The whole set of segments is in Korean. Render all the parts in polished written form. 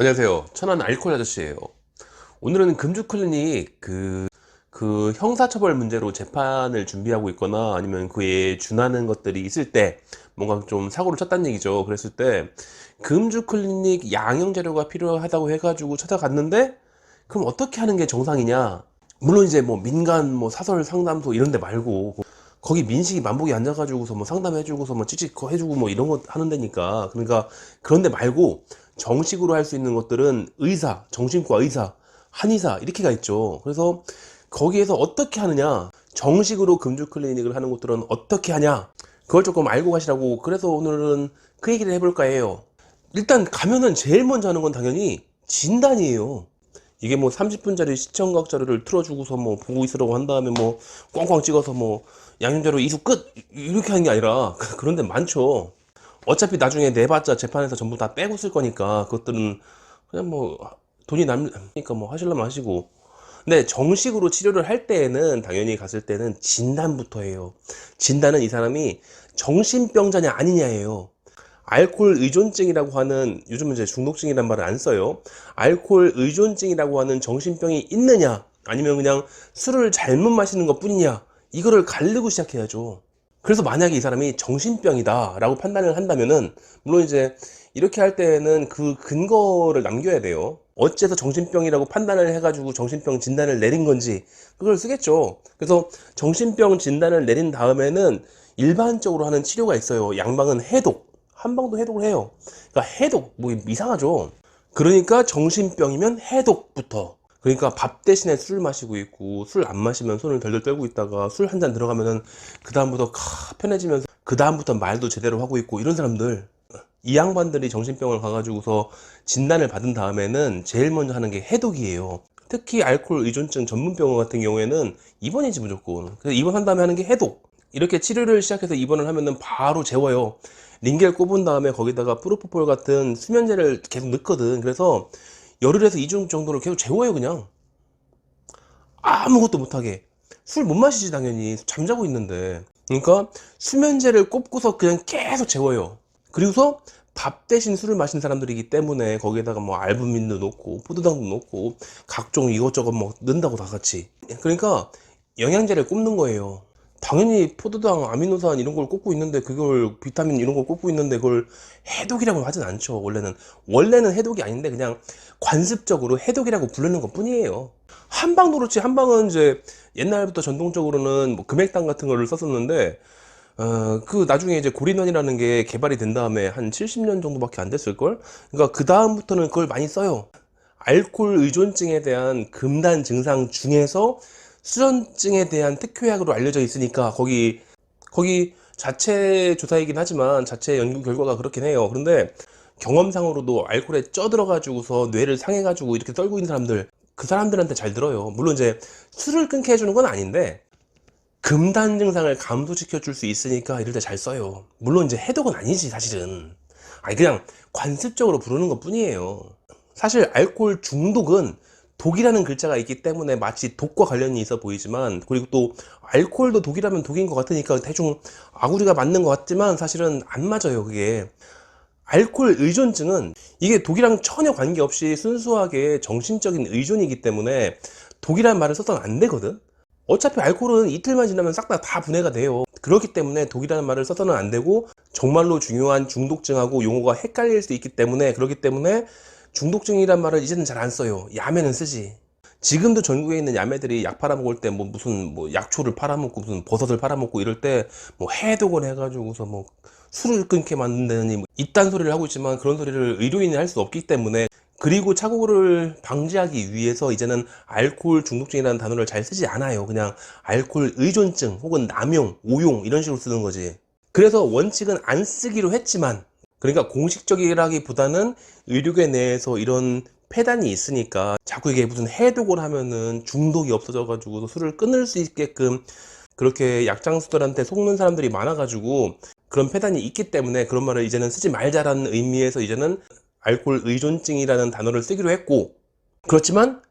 안녕하세요. 천안 알코올 아저씨예요. 오늘은 금주클리닉 그 형사처벌 문제로 재판을 준비하고 있거나 아니면 그에 준하는 것들이 있을 때 뭔가 좀 사고를 쳤다는 얘기죠. 그랬을 때 금주클리닉 양형 자료가 필요하다고 해가지고 찾아갔는데, 그럼 어떻게 하는 게 정상이냐? 물론 이제 뭐 민간 뭐 사설 상담소 이런 데 말고 거기 민식이 만복이 앉아가지고서 뭐 상담해주고서 뭐 찌찌 해주고 뭐 이런 거 하는 데니까. 그러니까 그런 데 말고 정식으로 할 수 있는 것들은 의사, 정신과 의사, 한의사 이렇게가 있죠. 그래서 거기에서 어떻게 하느냐, 정식으로 금주 클리닉을 하는 곳들은 어떻게 하냐, 그걸 조금 알고 가시라고. 그래서 오늘은 그 얘기를 해볼까 해요. 일단 가면은 제일 먼저 하는 건 당연히 진단이에요. 이게 뭐 30분짜리 시청각 자료를 틀어주고서 뭐 보고 있으라고 한 다음에 뭐 꽝꽝 찍어서 뭐 양념자료 이수 끝 이렇게 하는 게 아니라 그런 데 많죠. 어차피 나중에 내봤자 재판에서 전부 다 빼고 쓸 거니까 그것들은 그냥 뭐 돈이 남으니까 뭐 하시려면 하시고. 근데 정식으로 치료를 할 때에는 당연히 갔을 때는 진단부터 해요. 진단은 이 사람이 정신병자냐 아니냐예요. 알코올 의존증이라고 하는, 요즘은 이제 중독증이란 말을 안 써요. 알코올 의존증이라고 하는 정신병이 있느냐, 아니면 그냥 술을 잘못 마시는 것 뿐이냐, 이거를 가르고 시작해야죠. 그래서 만약에 이 사람이 정신병이다 라고 판단을 한다면은, 물론 이제 이렇게 할 때는 그 근거를 남겨야 돼요. 어째서 정신병이라고 판단을 해가지고 정신병 진단을 내린 건지 그걸 쓰겠죠. 그래서 정신병 진단을 내린 다음에는 일반적으로 하는 치료가 있어요. 양방은 해독, 한방도 해독을 해요. 그러니까 해독 뭐 이상하죠. 그러니까 정신병이면 해독부터. 그러니까 밥 대신에 술 마시고 있고, 술 안 마시면 손을 덜덜 떨고 있다가 술 한 잔 들어가면은 그 다음부터 편해지면서 그 다음부터 말도 제대로 하고 있고, 이런 사람들, 이 양반들이 정신병을 가가지고서 진단을 받은 다음에는 제일 먼저 하는 게 해독이에요. 특히 알코올 의존증 전문병원 같은 경우에는 입원이지 무조건. 그래서 입원한 다음에 하는 게 해독. 이렇게 치료를 시작해서 입원을 하면은 바로 재워요. 링겔 꼽은 다음에 거기다가 프로포폴 같은 수면제를 계속 넣거든. 그래서 열흘에서 2주 정도를 계속 재워요. 그냥 아무것도 못하게. 술 못 마시지 당연히, 잠자고 있는데. 그러니까 수면제를 꼽고서 그냥 계속 재워요. 그리고서 밥 대신 술을 마신 사람들이기 때문에 거기에다가 뭐 알부민도 넣고 포도당도 넣고 각종 이것저것 뭐 넣는다고 다 같이. 그러니까 영양제를 꼽는 거예요. 당연히 포도당, 아미노산 이런 걸 꼽고 있는데, 그걸 비타민 이런 걸 꼽고 있는데 그걸 해독이라고 하진 않죠. 원래는 해독이 아닌데 그냥 관습적으로 해독이라고 부르는 것 뿐이에요. 한방도 그렇지. 한방은 이제 옛날부터 전통적으로는 뭐 금액당 같은 거를 썼었는데, 그 나중에 이제 고린원이라는 게 개발이 된 다음에 한 70년 정도밖에 안 됐을걸? 그러니까 그 다음부터는 그걸 많이 써요. 알코올 의존증에 대한 금단 증상 중에서 수전증에 대한 특효약으로 알려져 있으니까, 거기 자체 조사이긴 하지만 자체 연구 결과가 그렇긴 해요. 그런데 경험상으로도 알코올에 쪄들어가지고서 뇌를 상해가지고 이렇게 떨고 있는 사람들, 그 사람들한테 잘 들어요. 물론 이제 술을 끊게 해주는 건 아닌데 금단 증상을 감소시켜 줄 수 있으니까 이럴 때 잘 써요. 물론 이제 해독은 아니지 사실은. 아니 그냥 관습적으로 부르는 것 뿐이에요. 사실 알코올 중독은 독이라는 글자가 있기 때문에 마치 독과 관련이 있어 보이지만, 그리고 또 알코올도 독이라면 독인 것 같으니까 대충 아구리가 맞는 것 같지만 사실은 안 맞아요. 그게 알코올 의존증은 이게 독이랑 전혀 관계없이 순수하게 정신적인 의존이기 때문에 독이라는 말을 써서는 안 되거든. 어차피 알코올은 이틀만 지나면 싹 다 분해가 돼요. 그렇기 때문에 독이라는 말을 써서는 안 되고, 정말로 중요한 중독증하고 용어가 헷갈릴 수 있기 때문에, 그렇기 때문에 중독증이란 말을 이제는 잘 안 써요. 야매는 쓰지. 지금도 전국에 있는 야매들이 약 팔아먹을 때 뭐 무슨 뭐 약초를 팔아먹고 무슨 버섯을 팔아먹고 이럴 때 뭐 해독을 해가지고서 뭐 술을 끊게 만든다니 뭐 이딴 소리를 하고 있지만, 그런 소리를 의료인이 할 수 없기 때문에. 그리고 착오를 방지하기 위해서 이제는 알코올 중독증이라는 단어를 잘 쓰지 않아요. 그냥 알코올 의존증 혹은 남용, 오용 이런 식으로 쓰는 거지. 그래서 원칙은 안 쓰기로 했지만, 그러니까 공식적이라기보다는 의료계 내에서 이런 폐단이 있으니까 자꾸 이게 무슨 해독을 하면은 중독이 없어져 가지고 술을 끊을 수 있게끔 그렇게 약장수들한테 속는 사람들이 많아 가지고, 그런 폐단이 있기 때문에 그런 말을 이제는 쓰지 말자라는 의미에서 이제는 알코올 의존증이라는 단어를 쓰기로 했고. 그렇지만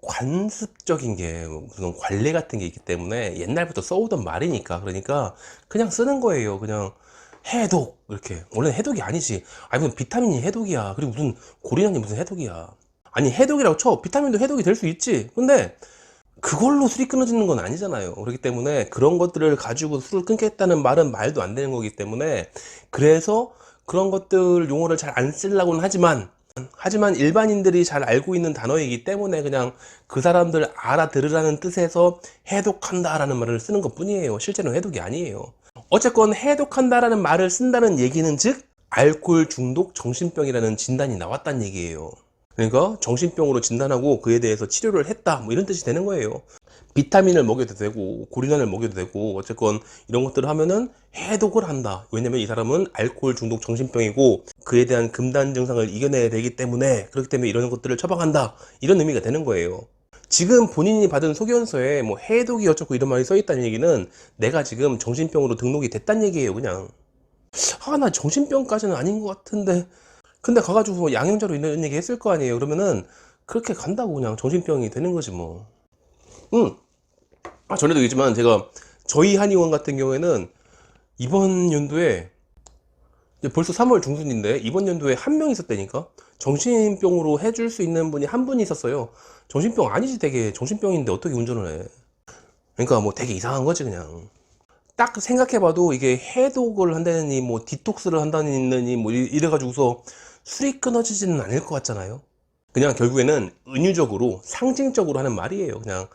관습적인 게 무슨 관례 같은 게 있기 때문에 옛날부터 써오던 말이니까, 그러니까 그냥 쓰는 거예요. 그냥 해독 이렇게. 원래는 해독이 아니지. 아니 무슨 비타민이 해독이야. 그리고 무슨 고리나니 무슨 해독이야. 아니 해독이라고 쳐. 비타민도 해독이 될 수 있지. 근데 그걸로 술이 끊어지는 건 아니잖아요. 그렇기 때문에 그런 것들을 가지고 술을 끊겠다는 말은 말도 안 되는 거기 때문에, 그래서 그런 것들 용어를 잘 안 쓰려고는 하지만 일반인들이 잘 알고 있는 단어이기 때문에 그냥 그 사람들 알아들으라는 뜻에서 해독한다라는 말을 쓰는 것 뿐이에요. 실제로는 해독이 아니에요. 어쨌건 해독한다라는 말을 쓴다는 얘기는 즉 알코올 중독 정신병이라는 진단이 나왔다는 얘기예요. 그러니까 정신병으로 진단하고 그에 대해서 치료를 했다 뭐 이런 뜻이 되는 거예요. 비타민을 먹여도 되고 고리난을 먹여도 되고 어쨌건 이런 것들을 하면은 해독을 한다. 왜냐면 이 사람은 알코올 중독 정신병이고 그에 대한 금단 증상을 이겨내야 되기 때문에, 그렇기 때문에 이런 것들을 처방한다, 이런 의미가 되는 거예요. 지금 본인이 받은 소견서에 뭐 해독이 어쩌고 이런 말이 써 있다는 얘기는 내가 지금 정신병으로 등록이 됐다는 얘기예요. 그냥 나 정신병까지는 아닌 것 같은데, 근데 가가지고 양형자로 이런 얘기 했을 거 아니에요. 그러면은 그렇게 간다고 그냥 정신병이 되는 거지 뭐. 전에도 얘기했지만 제가 저희 한의원 같은 경우에는 이번 연도에 이제 벌써 3월 중순인데 이번 연도에 한 명 있었다니까. 정신병으로 해줄 수 있는 분이 한 분이 있었어요. 정신병 아니지, 되게 정신병인데 어떻게 운전을 해. 그러니까 뭐 되게 이상한 거지 그냥. 딱 생각해봐도 이게 해독을 한다느니 뭐 디톡스를 한다느니 뭐 이래가지고서 술이 끊어지지는 않을 것 같잖아요. 그냥 결국에는 은유적으로 상징적으로 하는 말이에요. 그냥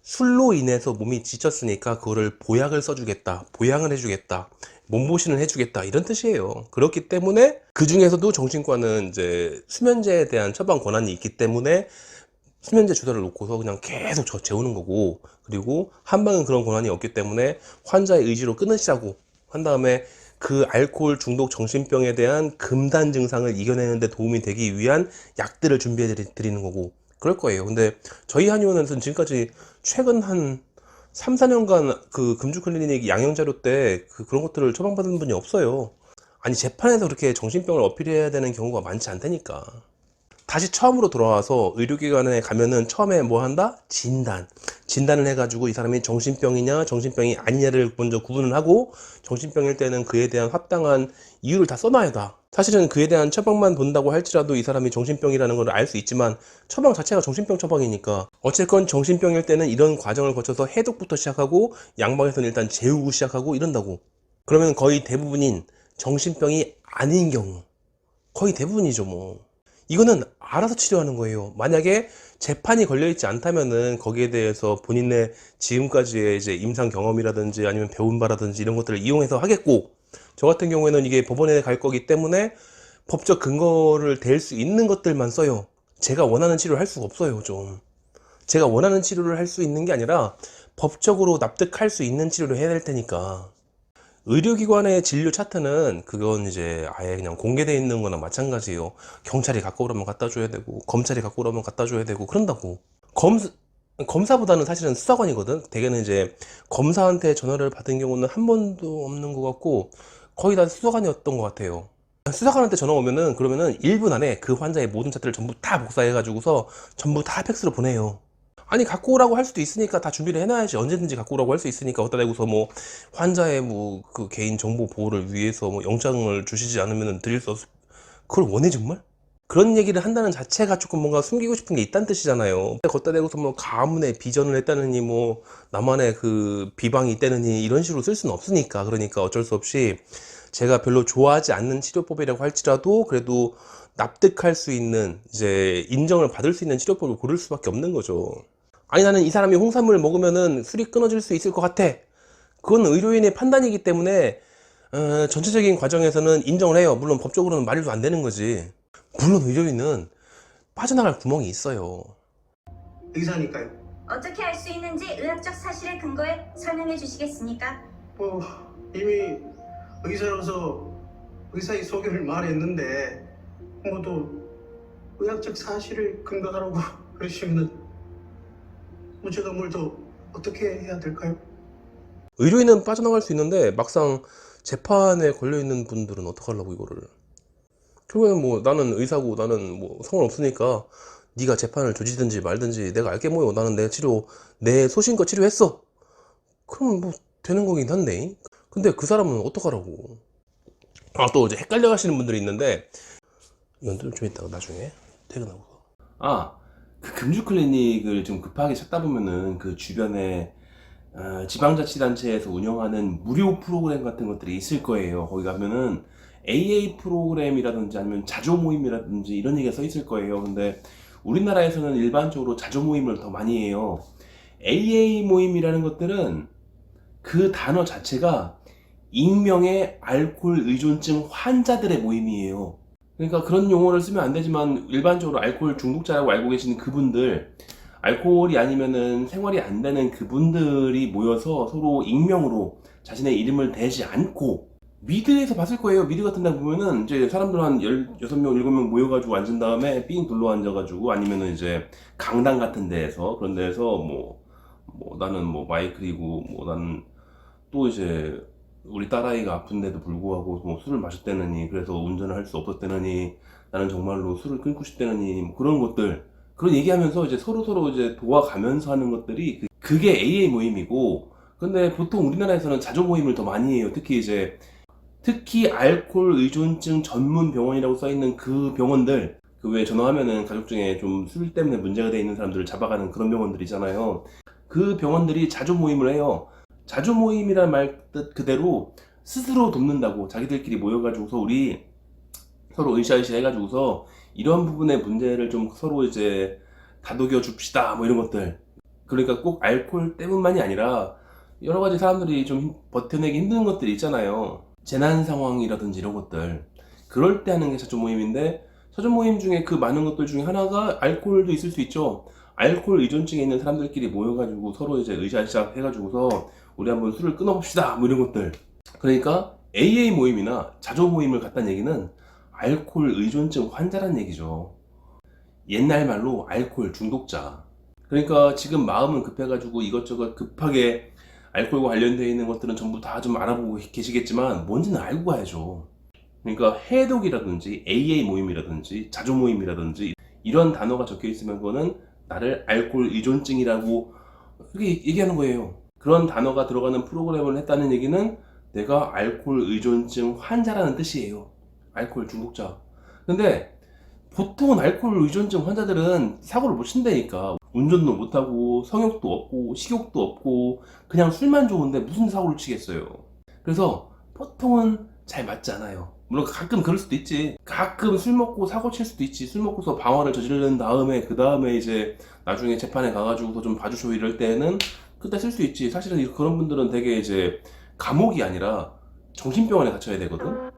술로 인해서 몸이 지쳤으니까 그거를 보약을 써주겠다, 보양을 해주겠다, 몸보신을 해주겠다, 이런 뜻이에요. 그렇기 때문에 그 중에서도 정신과는 이제 수면제에 대한 처방 권한이 있기 때문에 수면제 주사를 놓고서 그냥 계속 재우는 거고, 그리고 한방은 그런 권한이 없기 때문에 환자의 의지로 끊으시라고 한 다음에 그 알코올 중독 정신병에 대한 금단 증상을 이겨내는 데 도움이 되기 위한 약들을 준비해 드리는 거고 그럴 거예요. 근데 저희 한의원에서는 지금까지 최근 한 3, 4년간 그 금주 클리닉 양형 자료 때 그런 것들을 처방받은 분이 없어요. 아니 재판에서 그렇게 정신병을 어필해야 되는 경우가 많지 않다니까. 다시 처음으로 돌아와서 의료기관에 가면은 처음에 뭐 한다? 진단을 해가지고 이 사람이 정신병이냐 정신병이 아니냐를 먼저 구분을 하고, 정신병일 때는 그에 대한 합당한 이유를 다 써놔야 다. 사실은 그에 대한 처방만 본다고 할지라도 이 사람이 정신병이라는 걸 알 수 있지만 처방 자체가 정신병 처방이니까, 어쨌건 정신병일 때는 이런 과정을 거쳐서 해독부터 시작하고 양방에서는 일단 재우고 시작하고 이런다고. 그러면 거의 대부분인 정신병이 아닌 경우, 거의 대부분이죠 뭐. 이거는 알아서 치료하는 거예요. 만약에 재판이 걸려있지 않다면은 거기에 대해서 본인의 지금까지의 이제 임상 경험이라든지 아니면 배운 바라든지 이런 것들을 이용해서 하겠고, 저 같은 경우에는 이게 법원에 갈 거기 때문에 법적 근거를 댈 수 있는 것들만 써요. 제가 원하는 치료를 할 수가 없어요. 좀 제가 원하는 치료를 할 수 있는 게 아니라 법적으로 납득할 수 있는 치료를 해야 될 테니까. 의료기관의 진료 차트는 그건 이제 아예 그냥 공개되어 있는 거나 마찬가지예요. 경찰이 갖고 오라면 갖다 줘야 되고 검찰이 갖고 오라면 갖다 줘야 되고 그런다고. 검사보다는 사실은 수사관이거든. 대개는 이제 검사한테 전화를 받은 경우는 한 번도 없는 것 같고 거의 다 수사관이었던 것 같아요. 수사관한테 전화 오면은 그러면은 1분 안에 그 환자의 모든 차트를 전부 다 복사해 가지고서 전부 다 팩스로 보내요. 아니 갖고 오라고 할 수도 있으니까 다 준비를 해놔야지. 언제든지 갖고 오라고 할 수 있으니까 어디다 대고서 뭐 환자의 뭐 그 개인 정보 보호를 위해서 뭐 영장을 주시지 않으면 드릴 수 없... 그걸 원해 정말? 그런 얘기를 한다는 자체가 조금 뭔가 숨기고 싶은 게 있다는 뜻이잖아요. 걷다 대고서 뭐 가문에 비전을 했다느니 뭐 나만의 그 비방이 있다느니 이런 식으로 쓸 수는 없으니까. 그러니까 어쩔 수 없이 제가 별로 좋아하지 않는 치료법이라고 할지라도 그래도 납득할 수 있는, 이제 인정을 받을 수 있는 치료법을 고를 수밖에 없는 거죠. 아니 나는 이 사람이 홍삼을 먹으면은 술이 끊어질 수 있을 것 같아. 그건 의료인의 판단이기 때문에 전체적인 과정에서는 인정을 해요. 물론 법적으로는 말도 안 되는 거지. 물론 의료인은 빠져나갈 구멍이 있어요. 의사니까요. 어떻게 알 수 있는지 의학적 사실에 근거해 설명해 주시겠습니까? 뭐 이미 의사로서 의사의 소견을 말했는데 뭐 또 의학적 사실을 근거하라고 그러시면은 뭐 제가 뭘 더 어떻게 해야 될까요? 의료인은 빠져나갈 수 있는데 막상 재판에 걸려있는 분들은 어떡하려고 이거를. 결국에는 뭐 나는 의사고 나는 뭐 상관없으니까 네가 재판을 조지든지 말든지 내가 알게 뭐요. 나는 내 소신껏 치료했어. 그럼 뭐 되는 거긴 한데. 근데 그 사람은 어떡하라고. 또 이제 헷갈려 하시는 분들이 있는데, 이건 좀 이따가 나중에 퇴근하고. 그 금주 클리닉을 좀 급하게 찾다 보면은 그 주변에 지방자치단체에서 운영하는 무료 프로그램 같은 것들이 있을 거예요. 거기 가면은 AA 프로그램이라든지 아니면 자조 모임이라든지 이런 얘기가 써 있을 거예요. 근데 우리나라에서는 일반적으로 자조 모임을 더 많이 해요. AA 모임이라는 것들은 그 단어 자체가 익명의 알코올 의존증 환자들의 모임이에요. 그러니까 그런 용어를 쓰면 안 되지만 일반적으로 알코올 중독자라고 알고 계시는 그분들, 알코올이 아니면은 생활이 안 되는 그분들이 모여서 서로 익명으로 자신의 이름을 대지 않고, 미드에서 봤을 거예요. 미드 같은 데 보면은 이제 사람들 한 16명, 7명 모여가지고 앉은 다음에 삥 둘러 앉아가지고, 아니면은 이제 강당 같은 데에서, 그런 데에서 뭐 나는 뭐 마이클이고, 뭐 나는 또 이제 우리 딸아이가 아픈데도 불구하고 뭐 술을 마셨다느니, 그래서 운전을 할 수 없었다느니, 나는 정말로 술을 끊고 싶다느니, 뭐 그런 것들, 그런 얘기하면서 이제 서로 이제 도와가면서 하는 것들이 그게 AA 모임이고. 근데 보통 우리나라에서는 자조 모임을 더 많이 해요. 특히 알코올 의존증 전문 병원이라고 써있는 그 병원들, 그 왜 전화하면은 가족 중에 좀 술 때문에 문제가 돼 있는 사람들을 잡아가는 그런 병원들이잖아요. 그 병원들이 자조 모임을 해요. 자조 모임이란 말 뜻 그대로 스스로 돕는다고, 자기들끼리 모여가지고서 우리 서로 으쌰으쌰 해가지고서 이런 부분의 문제를 좀 서로 이제 다독여 줍시다, 뭐 이런 것들. 그러니까 꼭 알코올 때문만이 아니라 여러 가지 사람들이 좀 버텨내기 힘든 것들이 있잖아요. 재난 상황이라든지 이런 것들. 그럴 때 하는 게 자조 모임인데, 자조 모임 중에 그 많은 것들 중에 하나가 알코올도 있을 수 있죠. 알코올 의존증에 있는 사람들끼리 모여가지고 서로 이제 으쌰으쌰 해가지고서 우리 한번 술을 끊어봅시다, 뭐 이런 것들. 그러니까 AA 모임이나 자조 모임을 갖다는 얘기는 알코올 의존증 환자란 얘기죠. 옛날 말로 알코올 중독자. 그러니까 지금 마음은 급해가지고 이것저것 급하게 알코올과 관련되어 있는 것들은 전부 다 좀 알아보고 계시겠지만 뭔지는 알고 가야죠. 그러니까 해독이라든지 AA 모임이라든지 자조 모임이라든지 이런 단어가 적혀 있으면 그거는 나를 알코올 의존증이라고 그렇게 얘기하는 거예요. 그런 단어가 들어가는 프로그램을 했다는 얘기는 내가 알코올 의존증 환자라는 뜻이에요. 알코올 중독자. 근데 보통은 알코올 의존증 환자들은 사고를 못 친다니까. 운전도 못하고 성욕도 없고 식욕도 없고 그냥 술만 좋은데 무슨 사고를 치겠어요. 그래서 보통은 잘 맞지 않아요. 물론 가끔 그럴 수도 있지. 가끔 술 먹고 사고 칠 수도 있지. 술 먹고서 방화를 저지른 다음에 그 다음에 이제 나중에 재판에 가가지고서 좀 봐주쇼 이럴 때는 그때 쓸 수 있지. 사실은 그런 분들은 되게 이제 감옥이 아니라 정신병원에 갇혀야 되거든.